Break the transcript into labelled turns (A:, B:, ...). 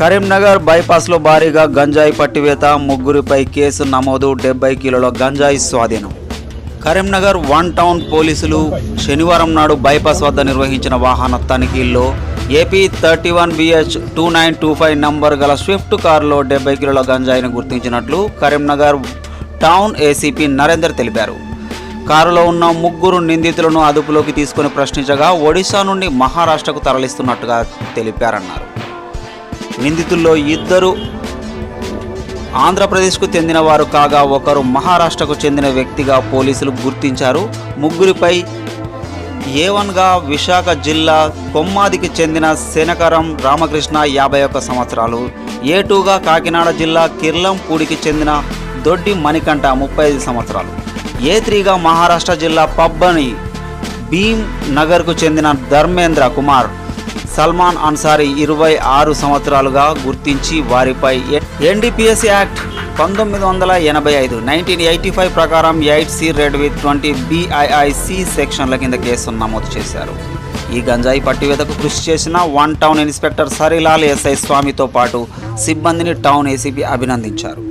A: కరీంనగర్ బైపాస్లో భారీగా గంజాయి పట్టివేత, ముగ్గురిపై కేసు నమోదు, 70 కిలోల గంజాయి స్వాధీనం. కరీంనగర్ 1 టౌన్ పోలీసులు శనివారం నాడు బైపాస్ వద్ద నిర్వహించిన వాహన తనిఖీల్లో ఏపీ 31BH 2925 నంబర్ గల స్విఫ్ట్ కారులో 70 కిలోల గంజాయిని గుర్తించినట్లు కరీంనగర్ టౌన్ ఏసీపీ నరేందర్ తెలిపారు. కారులో ఉన్న ముగ్గురు నిందితులను అదుపులోకి తీసుకుని ప్రశ్నించగా ఒడిశా నుండి మహారాష్ట్రకు తరలిస్తున్నట్టుగా తెలిపారన్నారు. నిందితుల్లో ఇద్దరు ఆంధ్రప్రదేశ్కు చెందిన వారు కాగా ఒకరు మహారాష్ట్రకు చెందిన వ్యక్తిగా పోలీసులు గుర్తించారు. ముగ్గురిపై A1గా విశాఖ జిల్లా కొమ్మాదికి చెందిన శనకరం రామకృష్ణ 51 సంవత్సరాలు, A2గా కాకినాడ జిల్లా కిర్లంపూడికి చెందిన దొడ్డి మణికంఠ 35 సంవత్సరాలు, A3గా మహారాష్ట్ర జిల్లా పబ్బని భీమ్ నగర్కు చెందిన ధర్మేంద్ర కుమార్ సల్మాన్ అన్సారీ 26 సంవత్సరాలుగా గుర్తించి వారిపై NDPS యాక్ట్ 1985 1985 ప్రకారం 8C రెడ్ విత్ 20 BIIC సెక్షన్ల కింద కేసు నమోదు చేశారు. ఈ గంజాయి పట్టివేతకు కృషి చేసిన 1 టౌన్ ఇన్స్పెక్టర్ సరిలాల్ SI స్వామితో పాటు సిబ్బందిని టౌన్ ఏసీపీ అభినందించారు.